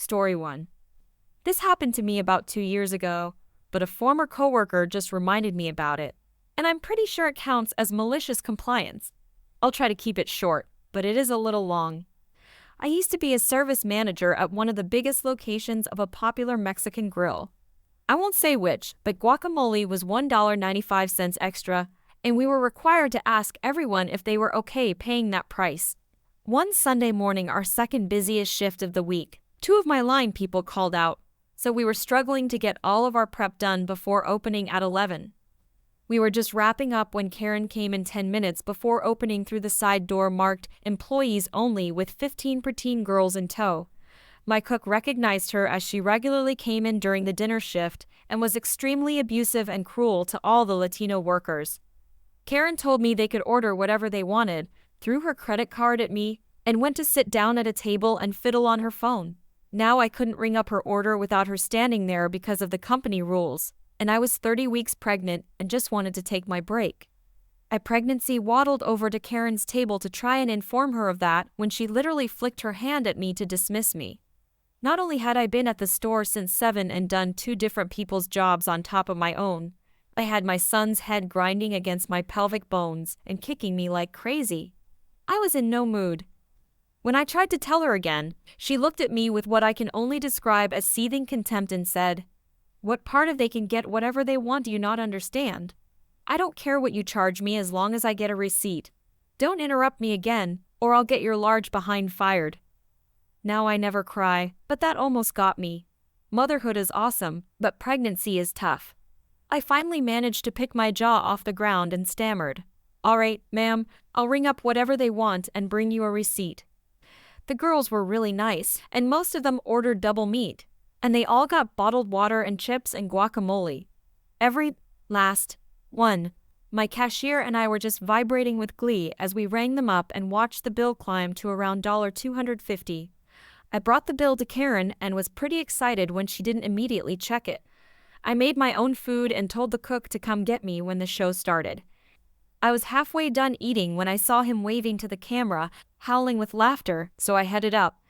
Story 1. This happened to me about 2 years ago, but a former coworker just reminded me about it, and I'm pretty sure it counts as malicious compliance. I'll try to keep it short, but it is a little long. I used to be a service manager at one of the biggest locations of a popular Mexican grill. I won't say which, but guacamole was $1.95 extra, and we were required to ask everyone if they were okay paying that price. One Sunday morning, our second busiest shift of the week, two of my line people called out, so we were struggling to get all of our prep done before opening at 11. We were just wrapping up when Karen came in 10 minutes before opening through the side door marked "Employees Only" with 15 preteen girls in tow. My cook recognized her as she regularly came in during the dinner shift and was extremely abusive and cruel to all the Latino workers. Karen told me they could order whatever they wanted, threw her credit card at me, and went to sit down at a table and fiddle on her phone. Now I couldn't ring up her order without her standing there because of the company rules, and I was 30 weeks pregnant and just wanted to take my break. I pregnancy waddled over to Karen's table to try and inform her of that when she literally flicked her hand at me to dismiss me. Not only had I been at the store since 7 and done 2 different people's jobs on top of my own, I had my son's head grinding against my pelvic bones and kicking me like crazy. I was in no mood. When I tried to tell her again, she looked at me with what I can only describe as seething contempt and said, "What part of they can get whatever they want do you not understand? I don't care what you charge me as long as I get a receipt. Don't interrupt me again, or I'll get your large behind fired." Now I never cry, but that almost got me. Motherhood is awesome, but pregnancy is tough. I finally managed to pick my jaw off the ground and stammered, "All right, ma'am, I'll ring up whatever they want and bring you a receipt." The girls were really nice, and most of them ordered double meat, and they all got bottled water and chips and guacamole. Every last one. My cashier and I were just vibrating with glee as we rang them up and watched the bill climb to around $250. I brought the bill to Karen and was pretty excited when she didn't immediately check it. I made my own food and told the cook to come get me when the show started. I was halfway done eating when I saw him waving to the camera, howling with laughter, so I headed up.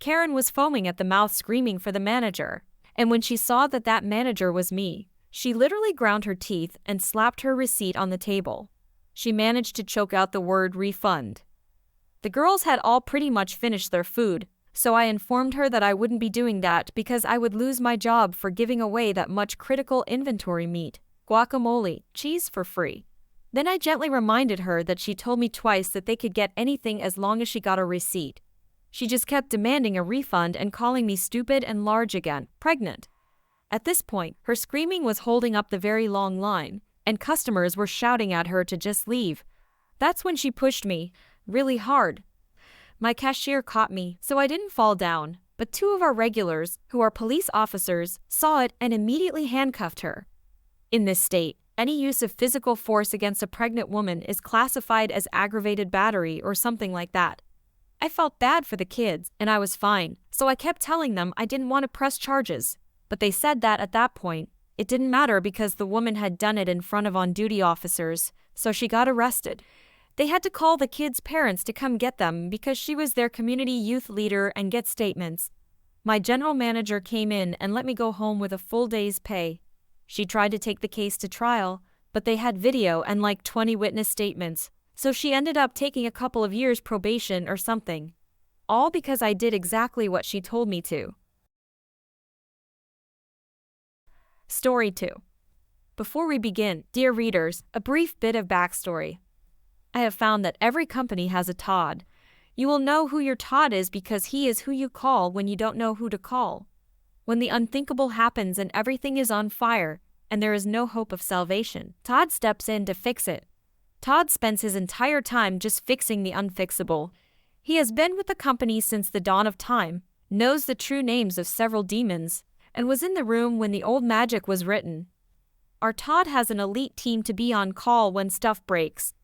Karen was foaming at the mouth screaming for the manager, and when she saw that that manager was me, she literally ground her teeth and slapped her receipt on the table. She managed to choke out the word refund. The girls had all pretty much finished their food, so I informed her that I wouldn't be doing that because I would lose my job for giving away that much critical inventory meat, guacamole, cheese for free. Then I gently reminded her that she told me twice that they could get anything as long as she got a receipt. She just kept demanding a refund and calling me stupid and large again, pregnant. At this point, her screaming was holding up the very long line, and customers were shouting at her to just leave. That's when she pushed me, really hard. My cashier caught me, so I didn't fall down, but 2 of our regulars, who are police officers, saw it and immediately handcuffed her. In this state, any use of physical force against a pregnant woman is classified as aggravated battery or something like that. I felt bad for the kids, and I was fine, so I kept telling them I didn't want to press charges. But they said that at that point, it didn't matter because the woman had done it in front of on-duty officers, so she got arrested. They had to call the kids' parents to come get them because she was their community youth leader and get statements. My general manager came in and let me go home with a full day's pay. She tried to take the case to trial, but they had video and like 20 witness statements, so she ended up taking a couple of years probation or something. All because I did exactly what she told me to. Story 2. Before we begin, dear readers, a brief bit of backstory. I have found that every company has a Todd. You will know who your Todd is because he is who you call when you don't know who to call. When the unthinkable happens and everything is on fire, and there is no hope of salvation, Todd steps in to fix it. Todd spends his entire time just fixing the unfixable. He has been with the company since the dawn of time, knows the true names of several demons, and was in the room when the old magic was written. Our Todd has an elite team to be on call when stuff breaks.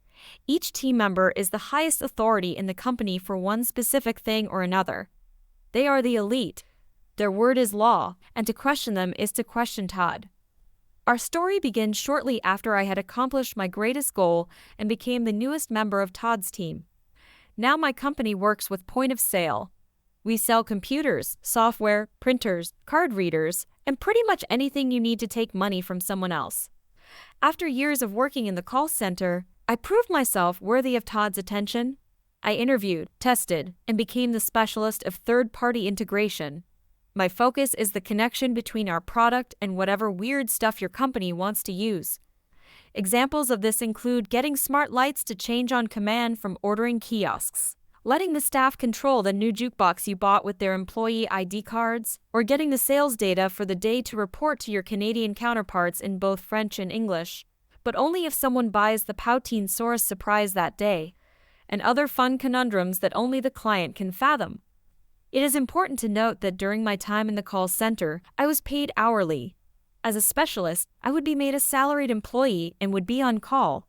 Each team member is the highest authority in the company for one specific thing or another. They are the elite. Their word is law, and to question them is to question Todd. Our story begins shortly after I had accomplished my greatest goal and became the newest member of Todd's team. Now my company works with point of sale. We sell computers, software, printers, card readers, and pretty much anything you need to take money from someone else. After years of working in the call center, I proved myself worthy of Todd's attention. I interviewed, tested, and became the specialist of third-party integration. My focus is the connection between our product and whatever weird stuff your company wants to use. Examples of this include getting smart lights to change on command from ordering kiosks, letting the staff control the new jukebox you bought with their employee ID cards, or getting the sales data for the day to report to your Canadian counterparts in both French and English, but only if someone buys the Poutine Source surprise that day, and other fun conundrums that only the client can fathom. It is important to note that during my time in the call center, I was paid hourly. As a specialist, I would be made a salaried employee and would be on call.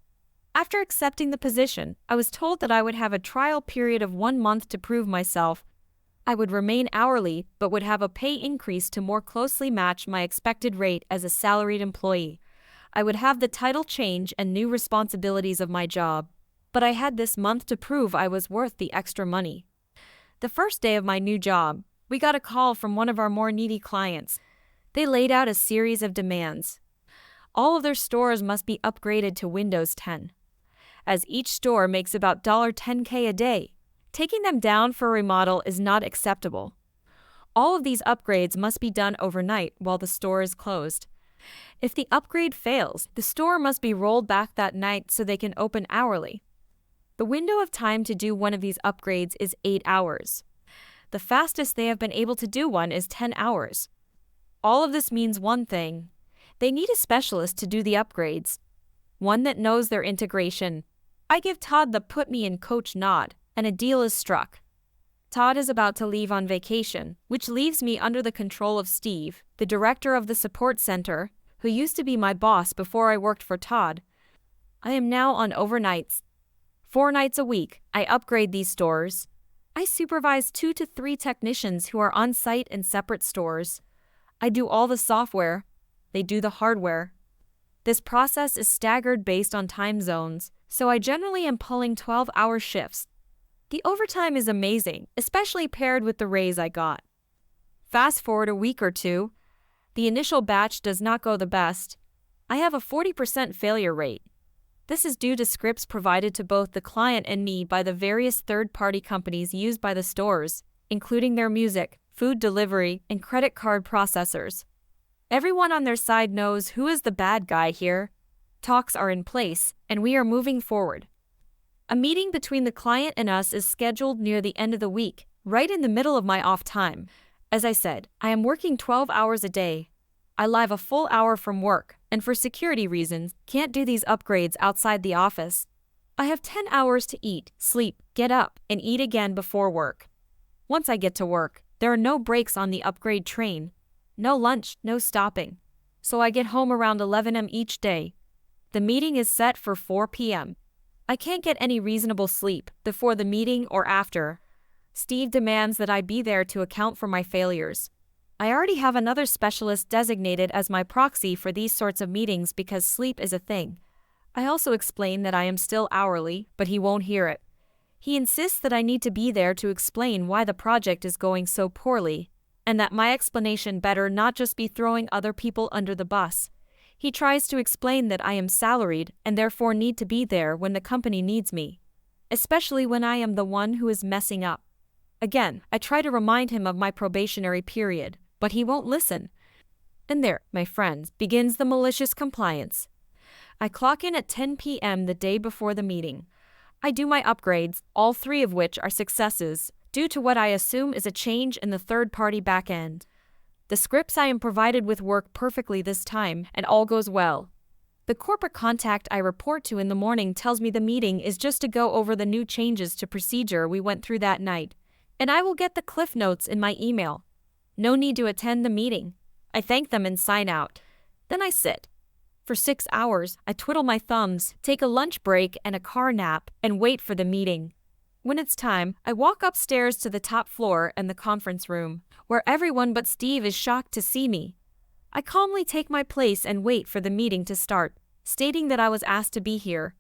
After accepting the position, I was told that I would have a trial period of 1 month to prove myself. I would remain hourly but would have a pay increase to more closely match my expected rate as a salaried employee. I would have the title change and new responsibilities of my job, but I had this month to prove I was worth the extra money. The first day of my new job, we got a call from one of our more needy clients. They laid out a series of demands. All of their stores must be upgraded to Windows 10. As each store makes about $10K a day, taking them down for a remodel is not acceptable. All of these upgrades must be done overnight while the store is closed. If the upgrade fails, the store must be rolled back that night so they can open hourly. The window of time to do one of these upgrades is 8 hours. The fastest they have been able to do one is 10 hours. All of this means one thing. They need a specialist to do the upgrades. One that knows their integration. I give Todd the put me in coach nod, and a deal is struck. Todd is about to leave on vacation, which leaves me under the control of Steve, the director of the support center, who used to be my boss before I worked for Todd. I am now on overnights. 4 nights a week, I upgrade these stores. I supervise 2 to 3 technicians who are on site in separate stores. I do all the software. They do the hardware. This process is staggered based on time zones, so I generally am pulling 12-hour shifts. The overtime is amazing, especially paired with the raise I got. Fast forward a week or two. The initial batch does not go the best. I have a 40% failure rate. This is due to scripts provided to both the client and me by the various third-party companies used by the stores, including their music, food delivery, and credit card processors. Everyone on their side knows who is the bad guy here. Talks are in place, and we are moving forward. A meeting between the client and us is scheduled near the end of the week, right in the middle of my off time. As I said, I am working 12 hours a day. I leave a full hour from work, and for security reasons, can't do these upgrades outside the office. I have 10 hours to eat, sleep, get up, and eat again before work. Once I get to work, there are no breaks on the upgrade train. No lunch, no stopping. So I get home around 11 a.m. each day. The meeting is set for 4 p.m. I can't get any reasonable sleep before the meeting or after. Steve demands that I be there to account for my failures. I already have another specialist designated as my proxy for these sorts of meetings because sleep is a thing. I also explain that I am still hourly, but he won't hear it. He insists that I need to be there to explain why the project is going so poorly, and that my explanation better not just be throwing other people under the bus. He tries to explain that I am salaried and therefore need to be there when the company needs me, especially when I am the one who is messing up. Again, I try to remind him of my probationary period, but he won't listen. And there, my friends, begins the malicious compliance. I clock in at 10 p.m. the day before the meeting. I do my upgrades, all 3 of which are successes, due to what I assume is a change in the third-party backend. The scripts I am provided with work perfectly this time, and all goes well. The corporate contact I report to in the morning tells me the meeting is just to go over the new changes to procedure we went through that night, and I will get the cliff notes in my email. No need to attend the meeting. I thank them and sign out. Then I sit. For 6 hours, I twiddle my thumbs, take a lunch break and a car nap, and wait for the meeting. When it's time, I walk upstairs to the top floor and the conference room, where everyone but Steve is shocked to see me. I calmly take my place and wait for the meeting to start, stating that I was asked to be here.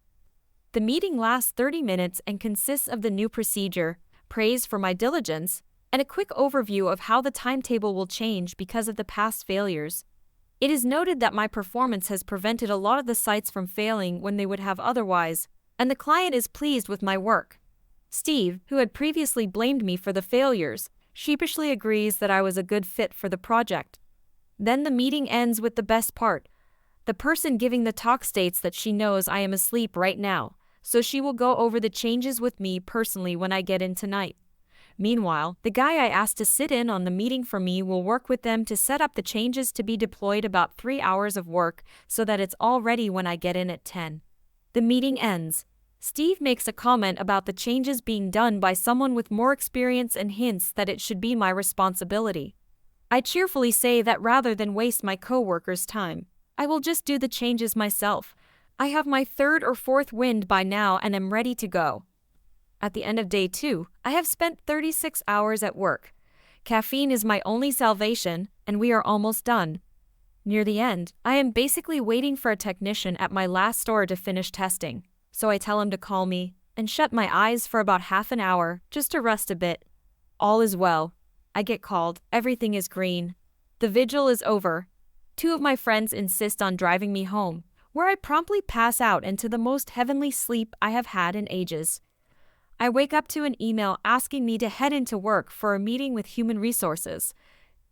The meeting lasts 30 minutes and consists of the new procedure, praise for my diligence, and a quick overview of how the timetable will change because of the past failures. It is noted that my performance has prevented a lot of the sites from failing when they would have otherwise, and the client is pleased with my work. Steve, who had previously blamed me for the failures, sheepishly agrees that I was a good fit for the project. Then the meeting ends with the best part. The person giving the talk states that she knows I am asleep right now, so she will go over the changes with me personally when I get in tonight. Meanwhile, the guy I asked to sit in on the meeting for me will work with them to set up the changes to be deployed about 3 hours of work so that it's all ready when I get in at 10. The meeting ends. Steve makes a comment about the changes being done by someone with more experience and hints that it should be my responsibility. I cheerfully say that rather than waste my coworkers' time, I will just do the changes myself. I have my third or fourth wind by now and am ready to go. At the end of day 2, I have spent 36 hours at work. Caffeine is my only salvation, and we are almost done. Near the end, I am basically waiting for a technician at my last store to finish testing, so I tell him to call me and shut my eyes for about half an hour just to rest a bit. All is well. I get called, everything is green. The vigil is over. 2 of my friends insist on driving me home, where I promptly pass out into the most heavenly sleep I have had in ages. I wake up to an email asking me to head into work for a meeting with Human Resources.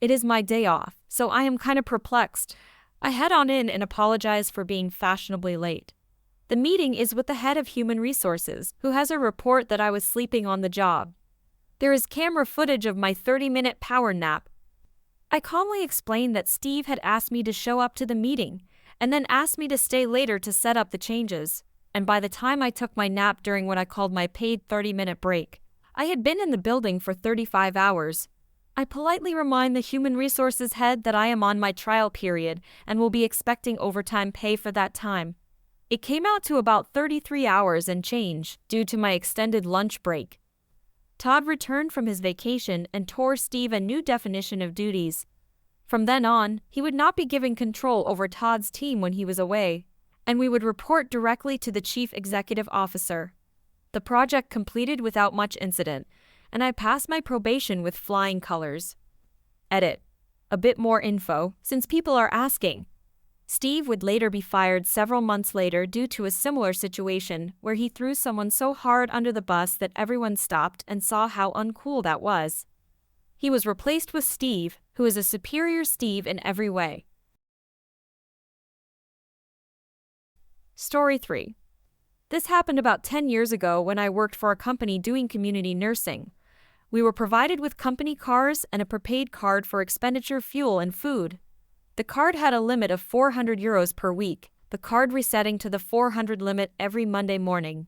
It is my day off, so I am kind of perplexed. I head on in and apologize for being fashionably late. The meeting is with the head of Human Resources, who has a report that I was sleeping on the job. There is camera footage of my 30-minute power nap. I calmly explained that Steve had asked me to show up to the meeting, and then asked me to stay later to set up the changes. And by the time I took my nap during what I called my paid 30-minute break, I had been in the building for 35 hours. I politely remind the Human Resources head that I am on my trial period and will be expecting overtime pay for that time. It came out to about 33 hours and change due to my extended lunch break. Todd returned from his vacation and tore Steve a new definition of duties. From then on, he would not be given control over Todd's team when he was away, and we would report directly to the Chief Executive Officer. The project completed without much incident, and I passed my probation with flying colors. Edit. A bit more info, since people are asking. Steve would later be fired several months later due to a similar situation where he threw someone so hard under the bus that everyone stopped and saw how uncool that was. He was replaced with Steve, who is a superior Steve in every way. Story 3. This happened about 10 years ago when I worked for a company doing community nursing. We were provided with company cars and a prepaid card for expenditure fuel and food. The card had a limit of €400 per week, the card resetting to the 400 limit every Monday morning.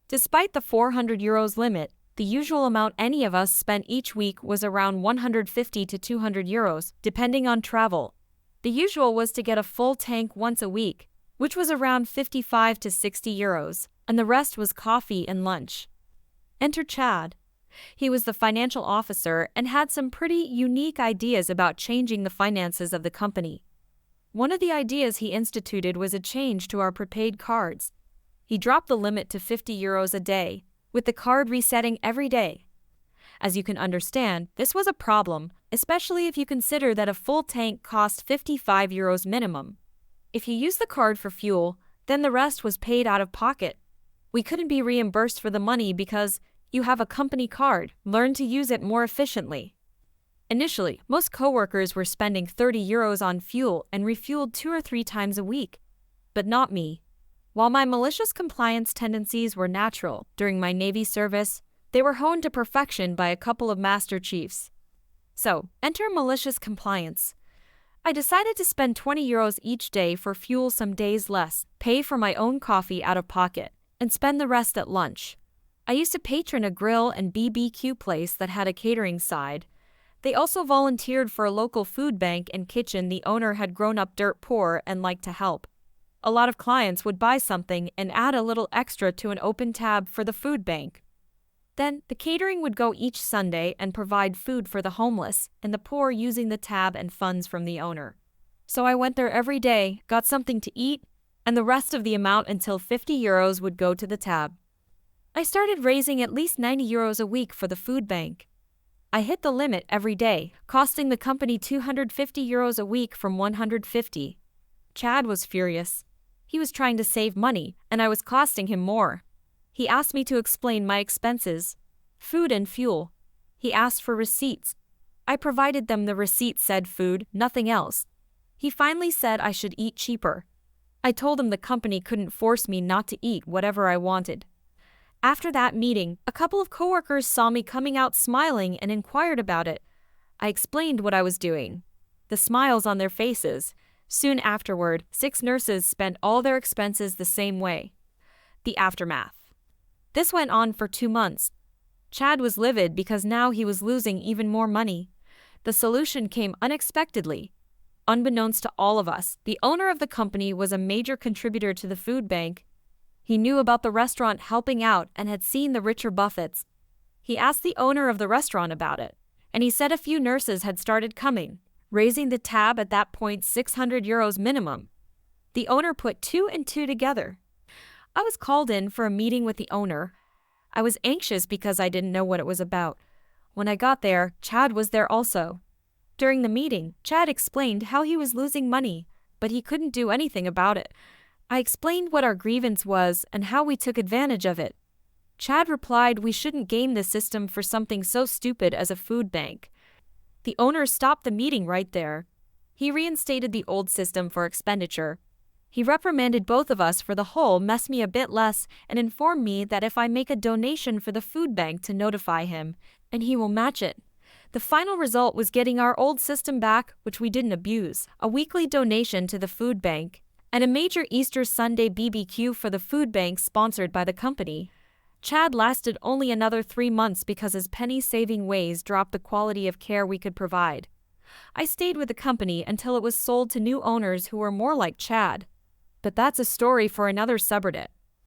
Despite the €400 limit, the usual amount any of us spent each week was around €150 to €200, depending on travel. The usual was to get a full tank once a week, which was around €55 to €60, and the rest was coffee and lunch. Enter Chad. He was the financial officer and had some pretty unique ideas about changing the finances of the company. One of the ideas he instituted was a change to our prepaid cards. He dropped the limit to €50 a day, with the card resetting every day. As you can understand, this was a problem, especially if you consider that a full tank cost €55 minimum. If you used the card for fuel, then the rest was paid out of pocket. We couldn't be reimbursed for the money because you have a company card. Learn to use it more efficiently. Initially, most coworkers were spending €30 on fuel and refueled 2 or 3 times a week. But not me. While my malicious compliance tendencies were natural during my Navy service, they were honed to perfection by a couple of Master Chiefs. So, enter malicious compliance. I decided to spend €20 each day for fuel, some days less, pay for my own coffee out of pocket, and spend the rest at lunch. I used to patron a grill and BBQ place that had a catering side. They also volunteered for a local food bank and kitchen. The owner had grown up dirt poor and liked to help. A lot of clients would buy something and add a little extra to an open tab for the food bank. Then, the catering would go each Sunday and provide food for the homeless and the poor using the tab and funds from the owner. So I went there every day, got something to eat, and the rest of the amount until €50 would go to the tab. I started raising at least €90 a week for the food bank. I hit the limit every day, costing the company €250 a week from 150. Chad was furious. He was trying to save money, and I was costing him more. He asked me to explain my expenses. Food and fuel. He asked for receipts. I provided them. The receipt said food, nothing else. He finally said I should eat cheaper. I told him the company couldn't force me not to eat whatever I wanted. After that meeting, a couple of coworkers saw me coming out smiling and inquired about it. I explained what I was doing. The smiles on their faces. Soon afterward, 6 nurses spent all their expenses the same way. The aftermath. This went on for 2 months. Chad was livid because now he was losing even more money. The solution came unexpectedly. Unbeknownst to all of us, the owner of the company was a major contributor to the food bank. He knew about the restaurant helping out and had seen the richer buffets. He asked the owner of the restaurant about it, and he said a few nurses had started coming, raising the tab at that point €600 minimum. The owner put 2 and 2 together. I was called in for a meeting with the owner. I was anxious because I didn't know what it was about. When I got there, Chad was there also. During the meeting, Chad explained how he was losing money, but he couldn't do anything about it. I explained what our grievance was and how we took advantage of it. Chad replied we shouldn't game the system for something so stupid as a food bank. The owner stopped the meeting right there. He reinstated the old system for expenditure. He reprimanded both of us for the whole mess me a bit less and informed me that if I make a donation for the food bank to notify him, and he will match it. The final result was getting our old system back, which we didn't abuse, a weekly donation to the food bank, and a major Easter Sunday BBQ for the food bank sponsored by the company. Chad lasted only another 3 months because his penny-saving ways dropped the quality of care we could provide. I stayed with the company until it was sold to new owners who were more like Chad. But that's a story for another subreddit.